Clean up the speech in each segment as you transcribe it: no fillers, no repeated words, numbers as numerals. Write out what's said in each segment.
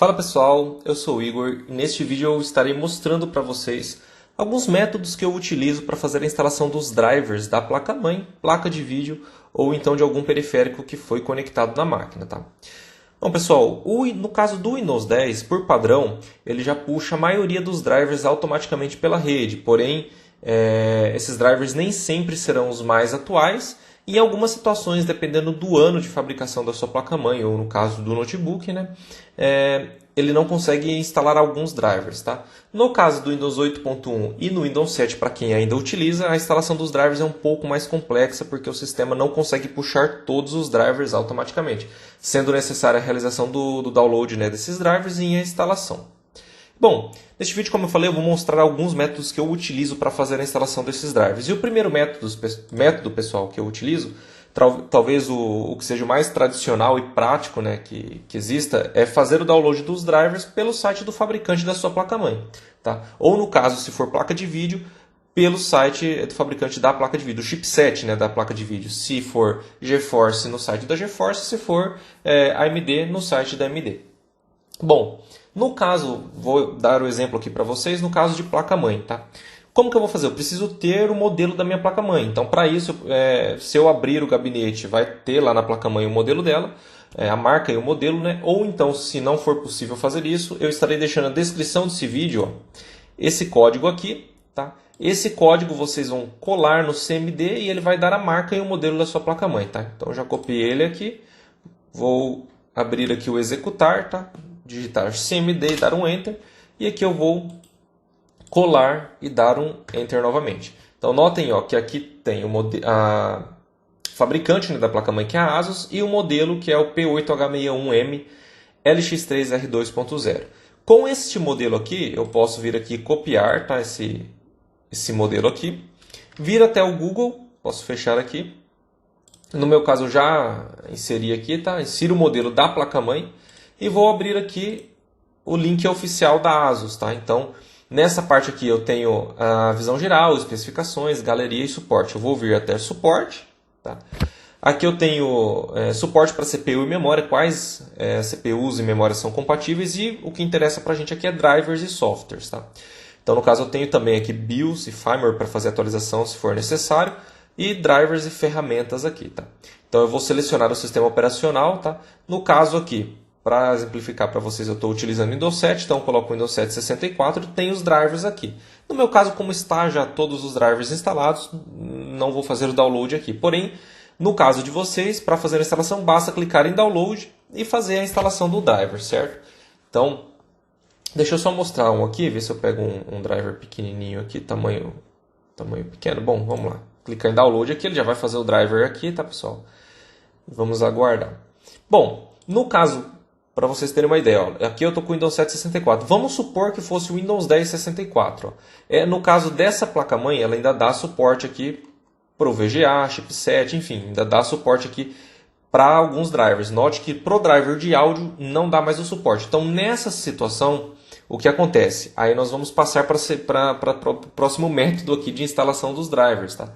Fala pessoal, eu sou o Igor e neste vídeo eu estarei mostrando para vocês alguns métodos que eu utilizo para fazer a instalação dos drivers da placa-mãe, placa de vídeo ou então de algum periférico que foi conectado na máquina. Tá? Bom pessoal, no caso do Windows 10, por padrão, ele já puxa a maioria dos drivers automaticamente pela rede, porém esses drivers nem sempre serão os mais atuais. Em algumas situações, dependendo do ano de fabricação da sua placa-mãe, ou no caso do notebook, né, ele não consegue instalar alguns drivers. Tá? No caso do Windows 8.1 e no Windows 7, para quem ainda utiliza, a instalação dos drivers é um pouco mais complexa, porque o sistema não consegue puxar todos os drivers automaticamente, sendo necessária a realização do download, né, desses drivers e a instalação. Bom, neste vídeo, como eu falei, eu vou mostrar alguns métodos que eu utilizo para fazer a instalação desses drivers. E o primeiro método pessoal, que eu utilizo, talvez o que seja o mais tradicional e prático, né, que exista, é fazer o download dos drivers pelo site do fabricante da sua placa-mãe. Tá? Ou no caso, se for placa de vídeo, pelo site do fabricante da placa de vídeo, o chipset, né, da placa de vídeo. Se for GeForce, no site da GeForce, se for AMD, no site da AMD. Bom, no caso, vou dar o exemplo aqui para vocês, no caso de placa-mãe. Tá? Como que eu vou fazer? Eu preciso ter o modelo da minha placa-mãe. Então, para isso, se eu abrir o gabinete, vai ter lá na placa-mãe o modelo dela, a marca e o modelo. Né? Ou então, se não for possível fazer isso, eu estarei deixando na descrição desse vídeo esse código aqui. Tá? Esse código vocês vão colar no CMD e ele vai dar a marca e o modelo da sua placa-mãe. Tá? Então, eu já copiei ele aqui. Vou abrir aqui o executar, tá? Digitar CMD e dar um Enter. E aqui eu vou colar e dar um Enter novamente. Então notem que aqui tem a fabricante, né, da placa-mãe, que é a ASUS, e o modelo que é o P8H61M LX3R2.0. Com este modelo aqui, eu posso vir aqui e copiar, tá, esse modelo aqui. Vir até o Google, posso fechar aqui. No meu caso eu já inseri aqui, tá? Insiro o modelo da placa-mãe. E vou abrir aqui o link oficial da ASUS. Tá? Então, nessa parte aqui eu tenho a visão geral, especificações, galeria e suporte. Eu vou vir até suporte. Tá? Aqui eu tenho suporte para CPU e memória, quais CPUs e memórias são compatíveis. E o que interessa para a gente aqui é drivers e softwares. Tá? Então, no caso, eu tenho também aqui BIOS e firmware para fazer atualização se for necessário. E drivers e ferramentas aqui. Tá? Então, eu vou selecionar o sistema operacional. Tá? No caso aqui, para exemplificar para vocês, eu estou utilizando o Windows 7, então eu coloco o Windows 7 64 e tem os drivers aqui. No meu caso, como está já todos os drivers instalados, não vou fazer o download aqui. Porém, no caso de vocês, para fazer a instalação, basta clicar em download e fazer a instalação do driver, certo? Então, deixa eu só mostrar um aqui, ver se eu pego um driver pequenininho aqui, tamanho pequeno. Bom, vamos lá. Clicar em download aqui, ele já vai fazer o driver aqui, tá pessoal? Vamos aguardar. Bom, no caso, para vocês terem uma ideia, aqui eu estou com o Windows 7 64. Vamos supor que fosse o Windows 10 64. No caso dessa placa-mãe, ela ainda dá suporte aqui para o VGA, chipset, enfim, ainda dá suporte aqui para alguns drivers. Note que para o driver de áudio não dá mais o suporte. Então, nessa situação, o que acontece? Aí nós vamos passar para o próximo método aqui de instalação dos drivers. Tá?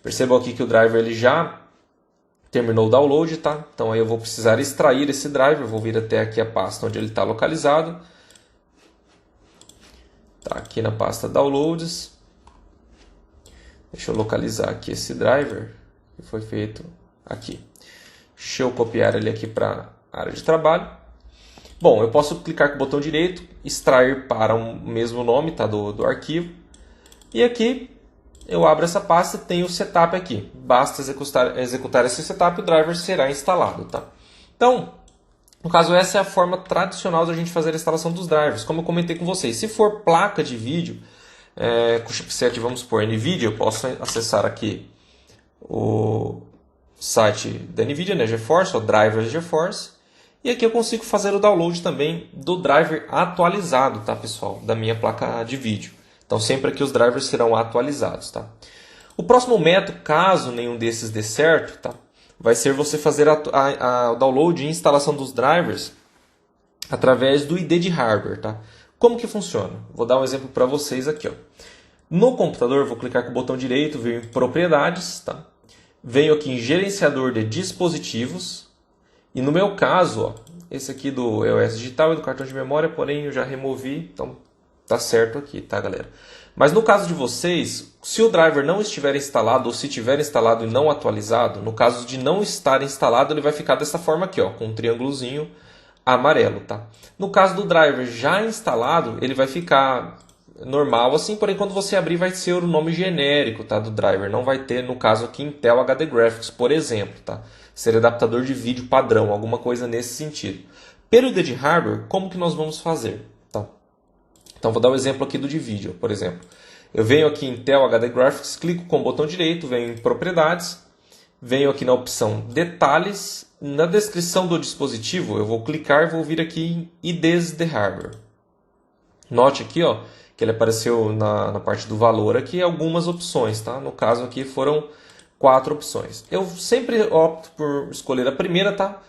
Percebam aqui que o driver ele já terminou o download, tá? Então aí eu vou precisar extrair esse driver, vou vir até aqui a pasta onde ele está localizado. Tá aqui na pasta Downloads. Deixa eu localizar aqui esse driver que foi feito aqui. Deixa eu copiar ele aqui para a área de trabalho. Bom, eu posso clicar com o botão direito, extrair para o mesmo nome, tá, do arquivo. E aqui eu abro essa pasta e tenho o setup aqui. Basta executar esse setup e o driver será instalado. Tá? Então, no caso, essa é a forma tradicional da gente fazer a instalação dos drivers. Como eu comentei com vocês, se for placa de vídeo, com chipset, vamos supor, NVIDIA, eu posso acessar aqui o site da NVIDIA, né, GeForce, o driver GeForce. E aqui eu consigo fazer o download também do driver atualizado, tá, pessoal, da minha placa de vídeo. Então, sempre aqui os drivers serão atualizados. Tá? O próximo método, caso nenhum desses dê certo, tá? Vai ser você fazer o download e instalação dos drivers através do ID de hardware. Tá? Como que funciona? Vou dar um exemplo para vocês aqui. No computador, vou clicar com o botão direito, venho em Propriedades. Tá? Venho aqui em Gerenciador de Dispositivos. E no meu caso, esse aqui do EOS digital e do cartão de memória, porém eu já removi, então tá certo aqui, tá galera? Mas no caso de vocês, se o driver não estiver instalado ou se tiver instalado e não atualizado, no caso de não estar instalado, ele vai ficar dessa forma aqui, ó, com um triângulozinho amarelo, tá? No caso do driver já instalado, ele vai ficar normal assim, porém quando você abrir vai ser o nome genérico, tá, do driver, não vai ter, no caso aqui, Intel HD Graphics, por exemplo, tá? Seria adaptador de vídeo padrão, alguma coisa nesse sentido. Pelo ID de hardware, como que nós vamos fazer? Tá? Então vou dar um exemplo aqui do de vídeo, por exemplo. Eu venho aqui em Intel HD Graphics, clico com o botão direito, venho em propriedades, venho aqui na opção detalhes, na descrição do dispositivo eu vou clicar e vou vir aqui em IDs de hardware. Note aqui, ó, que ele apareceu na parte do valor aqui algumas opções, tá? No caso aqui foram 4 opções. Eu sempre opto por escolher a primeira, tá?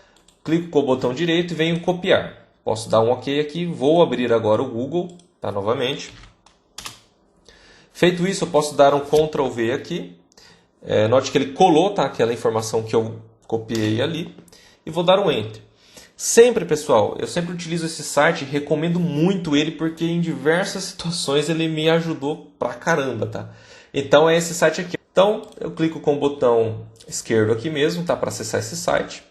Clico com o botão direito e venho copiar. Posso dar um OK aqui, vou abrir agora o Google, tá? Novamente. Feito isso, eu posso dar um Ctrl V aqui. Note que ele colou, tá? Aquela informação que eu copiei ali. E vou dar um Enter. Sempre, pessoal, eu sempre utilizo esse site, recomendo muito ele porque em diversas situações ele me ajudou pra caramba, tá? Então é esse site aqui. Então eu clico com o botão esquerdo aqui mesmo, tá? Para acessar esse site.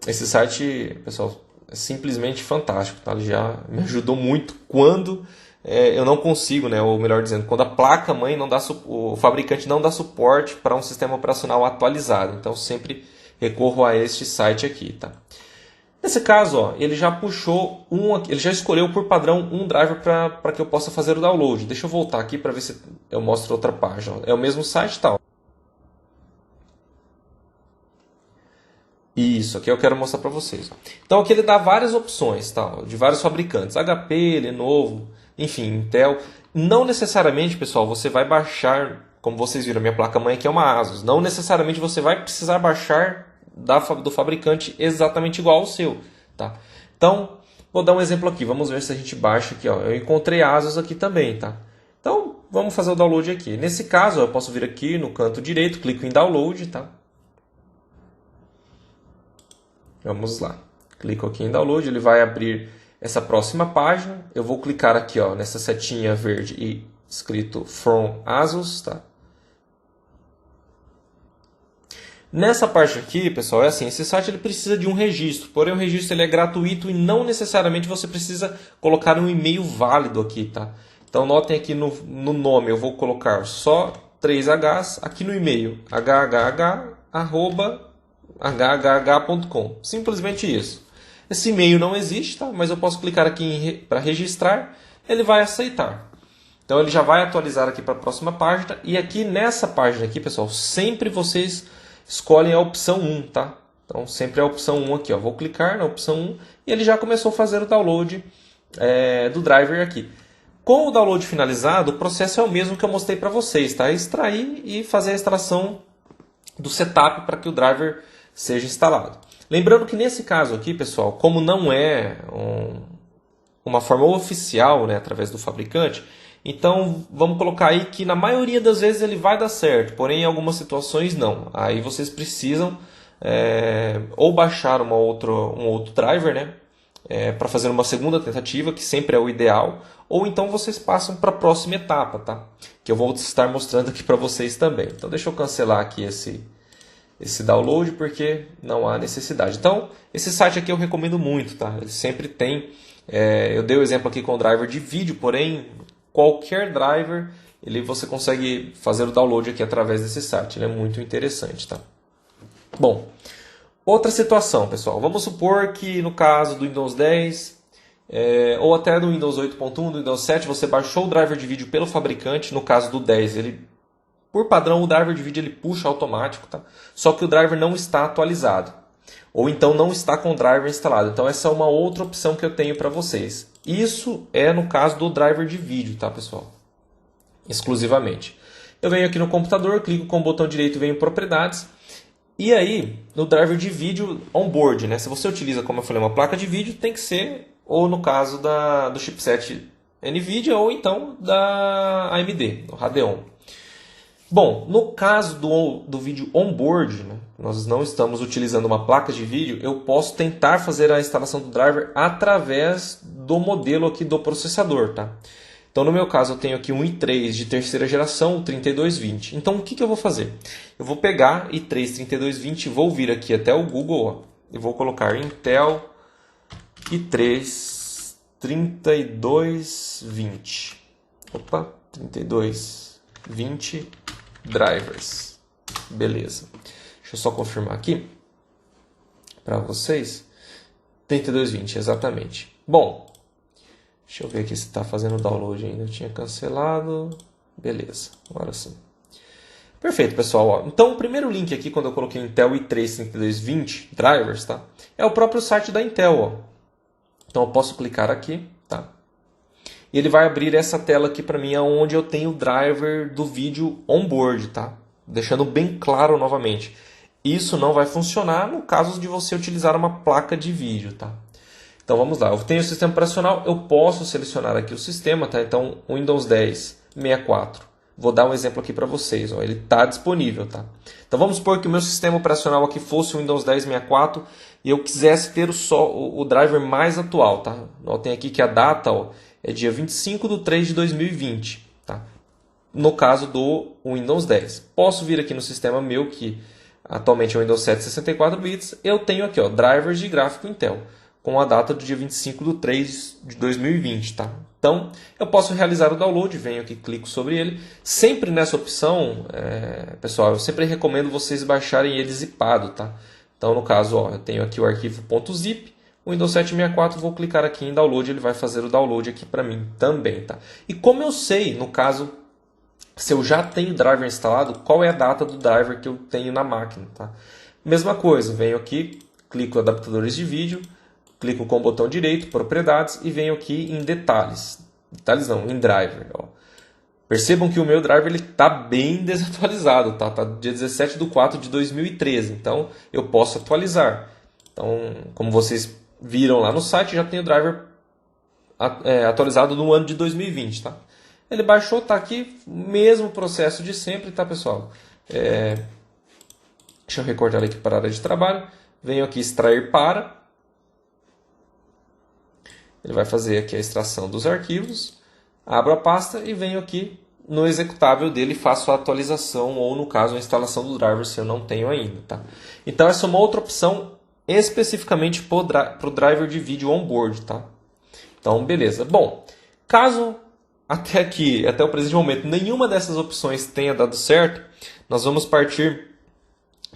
Esse site, pessoal, é simplesmente fantástico, tá? Ele já me ajudou muito quando eu não consigo, né? Ou melhor dizendo, quando a placa-mãe não dá, o fabricante não dá suporte para um sistema operacional atualizado. Então sempre recorro a este site aqui, tá? Nesse caso, ó, ele já puxou ele já escolheu por padrão um driver para que eu possa fazer o download. Deixa eu voltar aqui para ver se eu mostro outra página. É o mesmo site, tal. Isso, aqui eu quero mostrar para vocês. Então aqui ele dá várias opções, tá? De vários fabricantes, HP, Lenovo, enfim, Intel. Não necessariamente, pessoal, você vai baixar, como vocês viram, a minha placa-mãe aqui é uma Asus. Não necessariamente você vai precisar baixar do fabricante exatamente igual ao seu, tá? Então, vou dar um exemplo aqui. Vamos ver se a gente baixa aqui, ó. Eu encontrei Asus aqui também, tá? Então, vamos fazer o download aqui. Nesse caso, eu posso vir aqui no canto direito, clico em download, tá? Vamos lá. Clico aqui em download, ele vai abrir essa próxima página. Eu vou clicar aqui, ó, nessa setinha verde e escrito From Asus, tá? Nessa parte aqui, pessoal, é assim, esse site ele precisa de um registro, porém o registro ele é gratuito e não necessariamente você precisa colocar um e-mail válido aqui, tá? Então notem aqui no nome, eu vou colocar só 3 Hs, aqui no e-mail, hhh@hhh.com, simplesmente isso. Esse e-mail não existe, tá? Mas eu posso clicar aqui para registrar, ele vai aceitar. Então ele já vai atualizar aqui para a próxima página, e aqui nessa página aqui, pessoal, sempre vocês escolhem a opção 1, tá? Então sempre a opção 1 aqui, ó. Vou clicar na opção 1 e ele já começou a fazer o download do driver aqui. Com o download finalizado, o processo é o mesmo que eu mostrei para vocês, tá? Extrair e fazer a instalação do setup para que o driver seja instalado. Lembrando que nesse caso aqui, pessoal, como não é uma forma oficial, né, através do fabricante, então vamos colocar aí que na maioria das vezes ele vai dar certo, porém em algumas situações não. Aí vocês precisam ou baixar um outro driver, né, para fazer uma segunda tentativa, que sempre é o ideal, ou então vocês passam para a próxima etapa, tá? Que eu vou estar mostrando aqui para vocês também. Então deixa eu cancelar aqui esse download porque não há necessidade. Então esse site aqui eu recomendo muito, tá? Ele sempre tem, eu dei o exemplo aqui com o driver de vídeo, porém qualquer driver você consegue fazer o download aqui através desse site. Ele é muito interessante, tá? Bom, outra situação, pessoal. Vamos supor que no caso do Windows 10 ou até do Windows 8.1, do Windows 7, você baixou o driver de vídeo pelo fabricante. No caso do 10, por padrão, o driver de vídeo ele puxa automático, tá? Só que o driver não está atualizado. Ou então não está com o driver instalado. Então essa é uma outra opção que eu tenho para vocês. Isso é no caso do driver de vídeo, tá, pessoal? Exclusivamente. Eu venho aqui no computador, clico com o botão direito e venho em propriedades. E aí, no driver de vídeo onboard, né? Se você utiliza, como eu falei, uma placa de vídeo, tem que ser, ou no caso do chipset NVIDIA, ou então da AMD, do Radeon. Bom, no caso do vídeo onboard, né, nós não estamos utilizando uma placa de vídeo, eu posso tentar fazer a instalação do driver através do modelo aqui do processador, tá? Então, no meu caso, eu tenho aqui um i3 de terceira geração, o 3220. Então, o que eu vou fazer? Eu vou pegar i3 3220 e vou vir aqui até o Google, ó, e vou colocar Intel i3 3220. Opa, 3220 drivers. Beleza. Deixa eu só confirmar aqui para vocês. 3220, exatamente. Bom, deixa eu ver aqui se está fazendo o download ainda. Eu tinha cancelado. Beleza, agora sim. Perfeito, pessoal. Ó, então, o primeiro link aqui, quando eu coloquei Intel i3 3220 drivers, tá? É o próprio site da Intel. Ó. Então, eu posso clicar aqui, tá? E ele vai abrir essa tela aqui para mim, onde eu tenho o driver do vídeo onboard, tá? Deixando bem claro novamente. Isso não vai funcionar no caso de você utilizar uma placa de vídeo, tá? Então vamos lá. Eu tenho o sistema operacional, eu posso selecionar aqui o sistema, tá? Então Windows 10 64. Vou dar um exemplo aqui para vocês, ó. Ele está disponível, tá? Então vamos supor que o meu sistema operacional aqui fosse o Windows 10 64 e eu quisesse ter o driver mais atual, tá? Notem aqui que a data, ó, é dia 25 de 3 de 2020, tá? No caso do Windows 10. Posso vir aqui no sistema meu, que atualmente é o Windows 7 64 bits, eu tenho aqui, ó, drivers de gráfico Intel, com a data do dia 25 de 3 de 2020, tá? Então, eu posso realizar o download, venho aqui, clico sobre ele. Sempre nessa opção, pessoal, eu sempre recomendo vocês baixarem ele zipado, tá? Então, no caso, ó, eu tenho aqui o arquivo .zip, o Windows 764, vou clicar aqui em download, ele vai fazer o download aqui para mim também, tá? E como eu sei, no caso, se eu já tenho o driver instalado, qual é a data do driver que eu tenho na máquina, tá? Mesma coisa, venho aqui, clico em adaptadores de vídeo, clico com o botão direito, propriedades, e venho aqui em detalhes. Detalhes não, em driver, ó. Percebam que o meu driver está bem desatualizado, tá? Tá dia 17 de 4 de 2013, então eu posso atualizar. Então, como vocês viram lá no site, já tem o driver atualizado no ano de 2020, tá? Ele baixou, tá aqui, mesmo processo de sempre, tá, pessoal? Deixa eu recortar aqui para a área de trabalho. Venho aqui extrair para. Ele vai fazer aqui a extração dos arquivos. Abro a pasta e venho aqui no executável dele e faço a atualização ou, no caso, a instalação do driver se eu não tenho ainda, tá? Então, essa é uma outra opção especificamente para o driver de vídeo onboard, tá? Então, beleza. Bom, caso até aqui, até o presente momento, nenhuma dessas opções tenha dado certo, nós vamos partir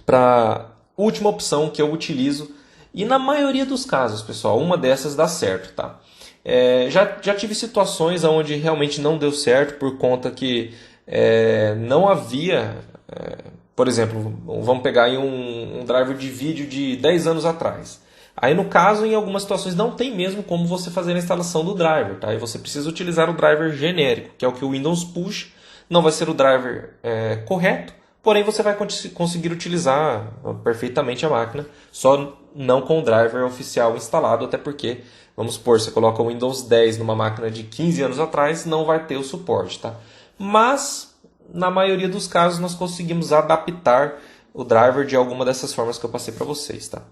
para a última opção que eu utilizo. E na maioria dos casos, pessoal, uma dessas dá certo, tá? Já tive situações onde realmente não deu certo por conta que não havia... por exemplo, vamos pegar aí um driver de vídeo de 10 anos atrás. Aí, no caso, em algumas situações não tem mesmo como você fazer a instalação do driver, tá? E você precisa utilizar o driver genérico, que é o que o Windows puxa. Não vai ser o driver correto, porém você vai conseguir utilizar perfeitamente a máquina, só não com o driver oficial instalado, até porque, vamos supor, você coloca o Windows 10 numa máquina de 15 anos atrás, não vai ter o suporte, tá? Mas, na maioria dos casos, nós conseguimos adaptar o driver de alguma dessas formas que eu passei para vocês, tá?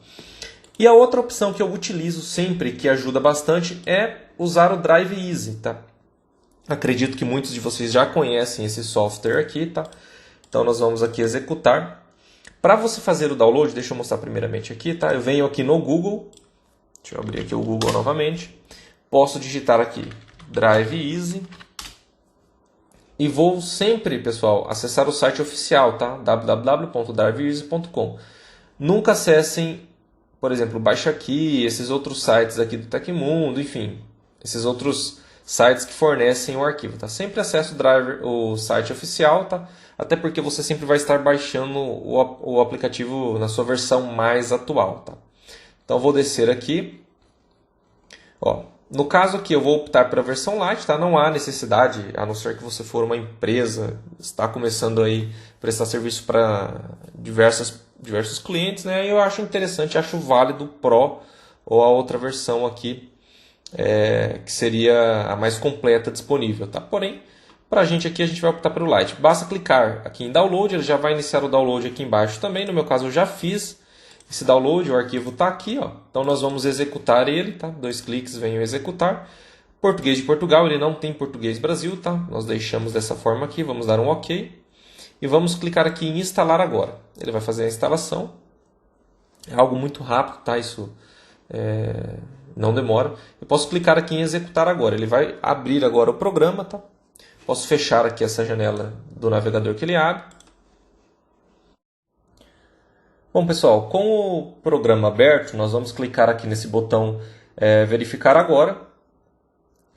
E a outra opção que eu utilizo sempre, que ajuda bastante, é usar o Drive Easy, tá? Acredito que muitos de vocês já conhecem esse software aqui, tá? Então nós vamos aqui executar. Para você fazer o download, deixa eu mostrar primeiramente aqui, tá? Eu venho aqui no Google, deixa eu abrir aqui o Google novamente. Posso digitar aqui Drive Easy. E vou sempre, pessoal, acessar o site oficial, tá? www.driveeasy.com. Nunca acessem, por exemplo, Baixa Aqui, esses outros sites aqui do Tecmundo, enfim, esses outros sites que fornecem o arquivo, tá? Sempre acesse o site oficial, tá? Até porque você sempre vai estar baixando o aplicativo na sua versão mais atual, tá? Então vou descer aqui, ó. No caso aqui eu vou optar pela versão Lite, tá? Não há necessidade, a não ser que você for uma empresa, está começando aí a prestar serviço para diversos clientes, né? Eu acho interessante, acho válido Pro ou a outra versão aqui, que seria a mais completa disponível, tá? Porém, Para a gente aqui, a gente vai optar pelo Lite. Basta clicar aqui em Download, ele já vai iniciar o download aqui embaixo também. No meu caso, eu já fiz esse download, o arquivo está aqui, ó. Então nós vamos executar ele, tá? 2 cliques, venho executar. Português de Portugal, ele não tem português Brasil, tá? Nós deixamos dessa forma aqui, vamos dar um OK. E vamos clicar aqui em instalar agora. Ele vai fazer a instalação. É algo muito rápido, tá? Isso não demora. Eu posso clicar aqui em executar agora. Ele vai abrir agora o programa, tá? Posso fechar aqui essa janela do navegador que ele abre. Bom, pessoal, com o programa aberto, nós vamos clicar aqui nesse botão verificar agora.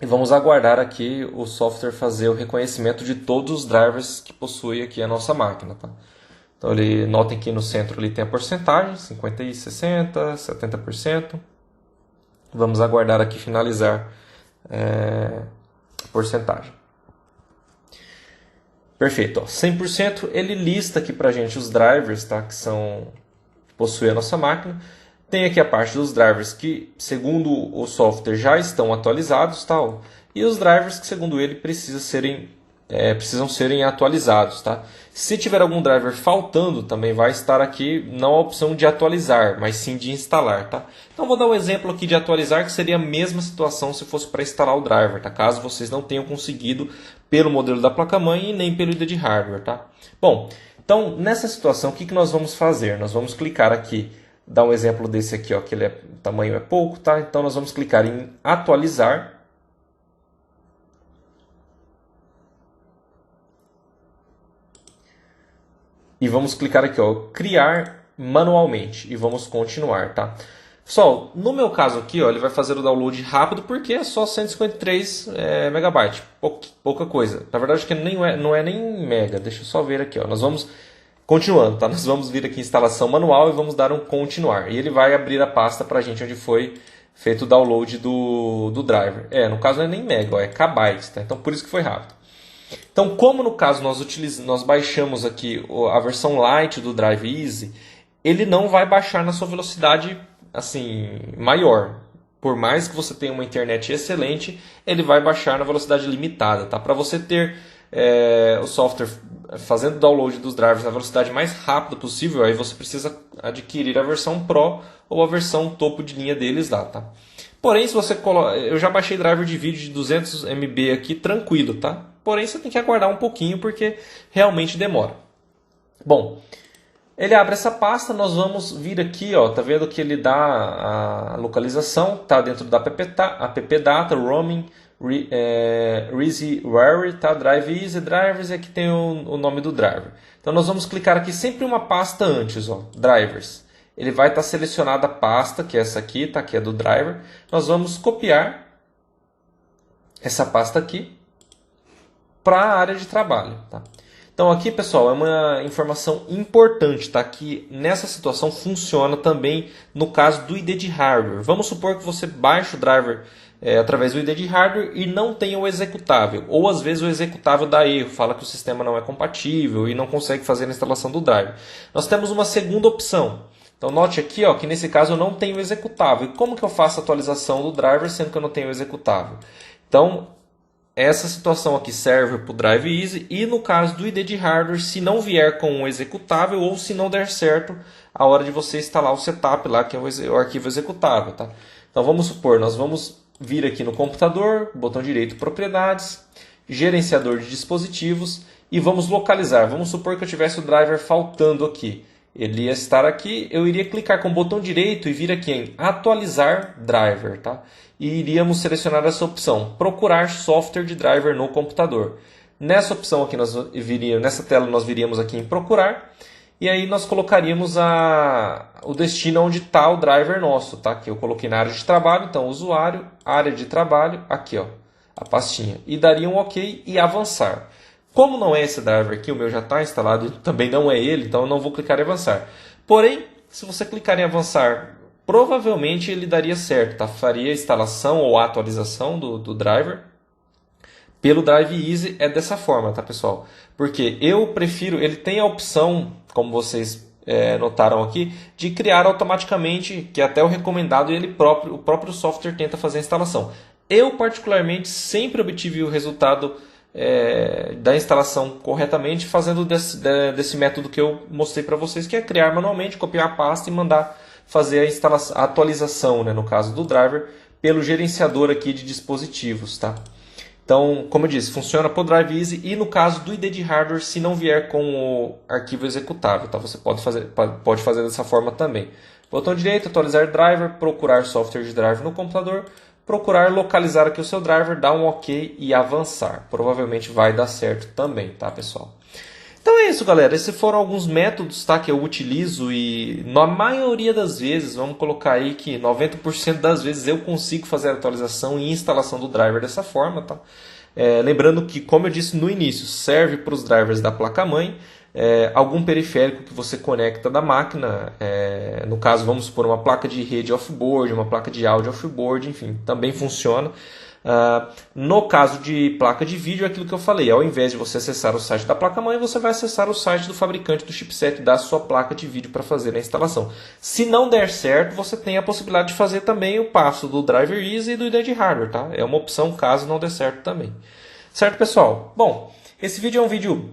E vamos aguardar aqui o software fazer o reconhecimento de todos os drivers que possui aqui a nossa máquina. Tá? Então, notem que no centro ele tem a porcentagem, 50 e 60, 70%. Vamos aguardar aqui finalizar a porcentagem. Perfeito, ó, 100%. Ele lista aqui para a gente os drivers, tá? Que possuem a nossa máquina. Tem aqui a parte dos drivers que, segundo o software, já estão atualizados, tal, e os drivers que, segundo ele, precisam serem atualizados. Tá? Se tiver algum driver faltando, também vai estar aqui não a opção de atualizar, mas sim de instalar. Tá? Então vou dar um exemplo aqui de atualizar, que seria a mesma situação se fosse para instalar o driver, tá? Caso vocês não tenham conseguido pelo modelo da placa-mãe e nem pelo ID de hardware. Tá? Bom, então nessa situação, o que nós vamos fazer? Nós vamos clicar aqui, dar um exemplo desse aqui, ó, que o tamanho é pouco, tá? Então nós vamos clicar em atualizar. E vamos clicar aqui, ó, criar manualmente e vamos continuar, tá? Pessoal, no meu caso aqui, ó, ele vai fazer o download rápido porque é só 153 megabytes, pouca coisa. Na verdade, que não é nem mega. Deixa eu só ver aqui, ó. Nós vamos continuando, tá? Nós vamos vir aqui em instalação manual e vamos dar um continuar. E ele vai abrir a pasta para a gente onde foi feito o download do driver. No caso não é nem mega, ó, é kbytes, tá? Então por isso que foi rápido. Então, como no caso nós baixamos aqui a versão Lite do Drive Easy, ele não vai baixar na sua velocidade assim maior. Por mais que você tenha uma internet excelente, ele vai baixar na velocidade limitada, tá? Para você ter o software fazendo o download dos drivers na velocidade mais rápida possível, aí você precisa adquirir a versão Pro ou a versão topo de linha deles lá, tá? Porém, se você eu já baixei driver de vídeo de 200 MB aqui tranquilo, tá? Porém, você tem que aguardar um pouquinho porque realmente demora. Bom, ele abre essa pasta, nós vamos vir aqui, ó, tá vendo que ele dá a localização, tá dentro da app data, roaming, ReadyWare, tá? Drive Easy, Drivers, e aqui tem o nome do driver. Então nós vamos clicar aqui sempre uma pasta antes, ó, Drivers. Ele vai estar selecionada a pasta, que é essa aqui, tá? Que é do driver. Nós vamos copiar essa pasta aqui para a área de trabalho, tá? Então aqui, pessoal, é uma informação importante, tá? Que nessa situação funciona também no caso do ID de hardware. Vamos supor que você baixe o driver através do ID de hardware e não tenha o executável. Ou às vezes o executável dá erro, fala que o sistema não é compatível e não consegue fazer a instalação do driver. Nós temos uma segunda opção. Então note aqui, ó, que nesse caso eu não tenho o executável. E como que eu faço a atualização do driver sendo que eu não tenho o executável? Então essa situação aqui serve para o Drive Easy e no caso do ID de hardware, se não vier com o executável ou se não der certo a hora de você instalar o setup lá, que é o arquivo executável. Tá? Então vamos supor, nós vamos vir aqui no computador, botão direito propriedades, gerenciador de dispositivos e vamos localizar. Vamos supor que eu tivesse o driver faltando aqui. Ele ia estar aqui, eu iria clicar com o botão direito e vir aqui em atualizar driver, tá? E iríamos selecionar essa opção, procurar software de driver no computador. Nessa opção aqui, nessa tela nós viríamos aqui em procurar e aí nós colocaríamos o destino onde está o driver nosso, tá? Que eu coloquei na área de trabalho, então usuário, área de trabalho, aqui ó, a pastinha. E daria um OK e avançar. Como não é esse driver aqui, o meu já está instalado e também não é ele, então eu não vou clicar em avançar. Porém, se você clicar em avançar, provavelmente ele daria certo, tá? Faria a instalação ou a atualização do driver. Pelo Drive Easy é dessa forma, tá, pessoal? Porque eu prefiro, ele tem a opção, como vocês notaram aqui, de criar automaticamente, que é até o recomendado, e o próprio software tenta fazer a instalação. Eu, particularmente, sempre obtive o resultado da instalação corretamente, fazendo desse método que eu mostrei para vocês, que é criar manualmente, copiar a pasta e mandar fazer a atualização, né, no caso do driver, pelo gerenciador aqui de dispositivos. Tá? Então, como eu disse, funciona para o Drive Easy e no caso do ID de hardware, se não vier com o arquivo executável. Tá? Você pode fazer dessa forma também. Botão direito, atualizar driver, procurar software de driver no computador, procurar localizar aqui o seu driver, dar um OK e avançar. Provavelmente vai dar certo também, tá, pessoal? Então é isso, galera. Esses foram alguns métodos, tá, que eu utilizo e na maioria das vezes, vamos colocar aí que 90% das vezes eu consigo fazer a atualização e instalação do driver dessa forma. Tá? Lembrando que, como eu disse no início, serve para os drivers da placa-mãe, algum periférico que você conecta da máquina, no caso vamos supor uma placa de rede off-board, uma placa de áudio off-board, enfim, também funciona. No caso de placa de vídeo, é aquilo que eu falei, ao invés de você acessar o site da placa-mãe, você vai acessar o site do fabricante do chipset da sua placa de vídeo para fazer a instalação. Se não der certo, você tem a possibilidade de fazer também o passo do Driver Easy e do ID de hardware, tá? É uma opção caso não der certo também. Certo, pessoal? Bom, esse vídeo é um vídeo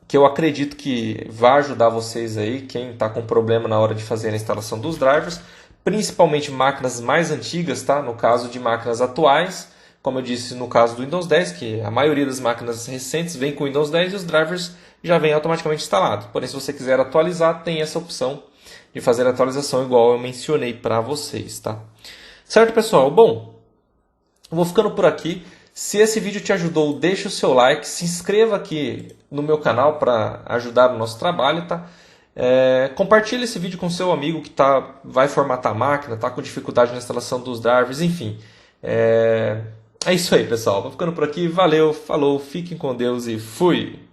que eu acredito que vai ajudar vocês aí, quem está com problema na hora de fazer a instalação dos drivers, principalmente máquinas mais antigas, tá? No caso de máquinas atuais, como eu disse no caso do Windows 10, que a maioria das máquinas recentes vem com o Windows 10 e os drivers já vêm automaticamente instalados. Porém, se você quiser atualizar, tem essa opção de fazer a atualização igual eu mencionei para vocês, tá? Certo, pessoal? Bom, eu vou ficando por aqui. Se esse vídeo te ajudou, deixa o seu like, se inscreva aqui no meu canal para ajudar no nosso trabalho, tá? Compartilhe esse vídeo com seu amigo que vai formatar a máquina, está com dificuldade na instalação dos drivers, enfim. É isso aí, pessoal. Vou ficando por aqui. Valeu, falou, fiquem com Deus e fui!